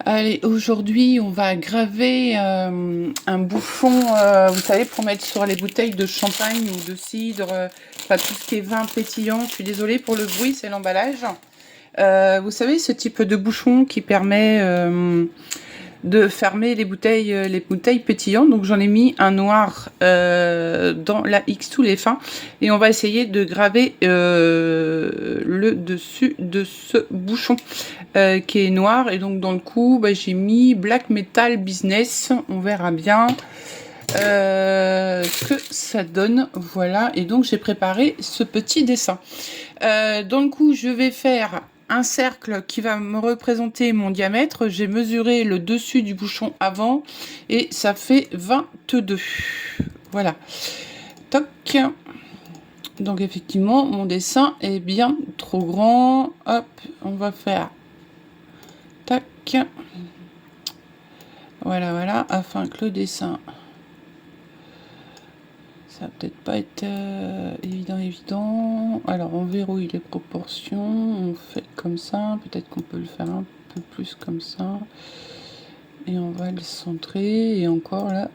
Allez, aujourd'hui, on va graver un bouchon, vous savez, pour mettre sur les bouteilles de champagne ou de cidre, enfin tout ce qui est vin pétillant. Je suis désolée pour le bruit, c'est l'emballage. Vous savez, ce type de bouchon qui permet de fermer les bouteilles pétillantes. Donc j'en ai mis un noir dans la X2 les fins et on va essayer de graver le dessus de ce bouchon qui est noir. Et donc dans le coup j'ai mis Black Metal Business, on verra bien ce que ça donne. Voilà, et donc j'ai préparé ce petit dessin. Dans le coup je vais faire un cercle qui va me représenter mon diamètre. J'ai mesuré le dessus du bouchon avant et ça fait 22. Voilà. Toc. Donc effectivement, mon dessin est bien trop grand. Hop, on va faire tac. Voilà, voilà, afin que le dessin... Ça va peut-être pas être évident. Alors on verrouille les proportions, on fait comme ça, peut-être qu'on peut le faire un peu plus comme ça. Et on va le centrer, et encore là,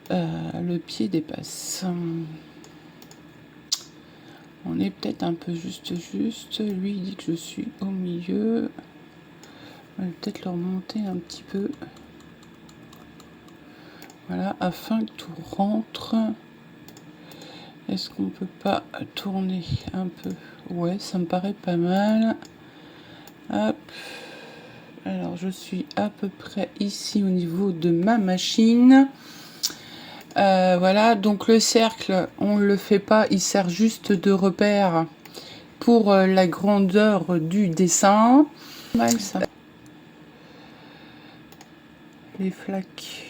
le pied dépasse. On est peut-être un peu juste. Lui il dit que je suis au milieu. On va peut-être le remonter un petit peu. Voilà, afin que tout rentre. Est-ce qu'on peut pas tourner un peu? Ouais, ça me paraît pas mal. Hop. Alors, je suis à peu près ici au niveau de ma machine. Voilà, donc le cercle, on le fait pas, il sert juste de repère pour la grandeur du dessin. Mal ça. Les flaques.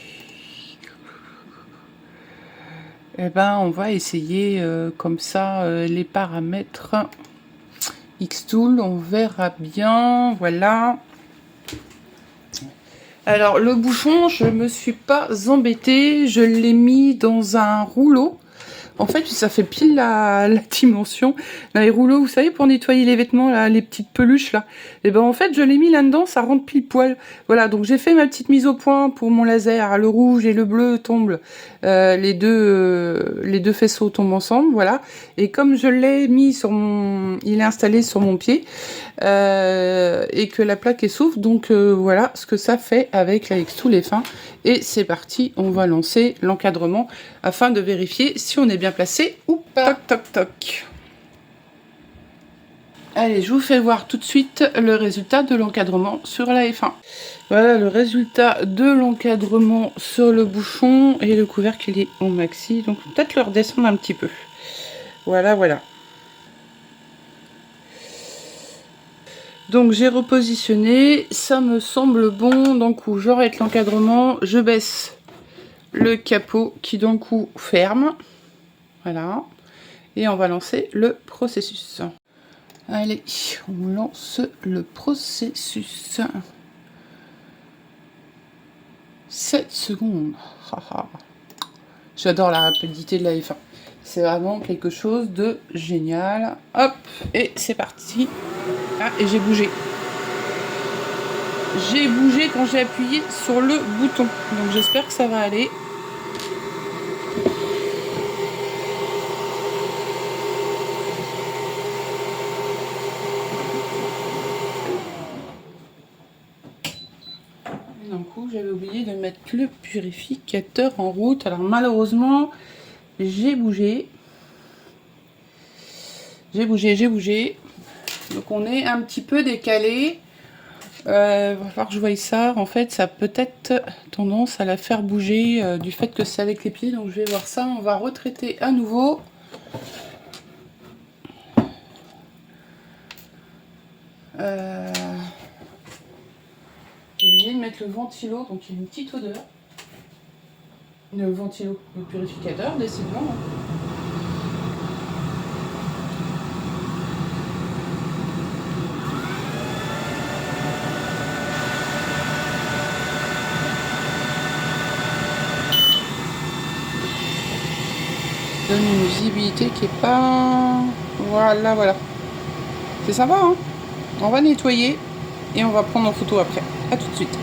Eh ben, on va essayer comme ça les paramètres Xtool, on verra bien. Voilà. Alors, le bouchon, je me suis pas embêtée, je l'ai mis dans un rouleau. En fait, ça fait pile la dimension. Dans les rouleaux, vous savez, pour nettoyer les vêtements, là, les petites peluches, là. Et ben, en fait, je l'ai mis là-dedans, ça rentre pile poil. Voilà, donc j'ai fait ma petite mise au point pour mon laser. Le rouge et le bleu tombent, les deux faisceaux tombent ensemble, voilà. Et comme je l'ai mis sur mon... Il est installé sur mon pied, et que la plaque est souple, donc voilà ce que ça fait avec la X2 les fins. Et c'est parti, on va lancer l'encadrement afin de vérifier si on est bien placé ou pas. Toc toc toc. Allez, je vous fais voir tout de suite le résultat de l'encadrement sur la F1. Voilà le résultat de l'encadrement sur le bouchon, et le couvercle il est au maxi, donc peut-être le redescendre un petit peu. Voilà, voilà. Donc j'ai repositionné, ça me semble bon. Donc j'arrête l'encadrement, je baisse le capot qui d'un coup ferme. Voilà. Et on va lancer le processus. Allez, on lance le processus. 7 secondes. J'adore la rapidité de la F1. C'est vraiment quelque chose de génial. Hop, et c'est parti. Ah, et j'ai bougé. J'ai bougé quand j'ai appuyé sur le bouton. Donc j'espère que ça va aller. Et d'un coup, j'avais oublié de mettre le purificateur en route. Alors malheureusement, j'ai bougé. J'ai bougé. Donc on est un petit peu décalé. Va falloir que je voie ça. En fait, ça a peut-être tendance à la faire bouger du fait que c'est avec les pieds. Donc je vais voir ça. On va retraiter à nouveau. J'ai oublié de mettre le ventilo. Donc il y a une petite odeur. Le ventilo, le purificateur, décidément. Donne une visibilité qui est pas... Voilà, voilà. C'est sympa, hein. On va nettoyer. et on va prendre en photo après. À tout de suite.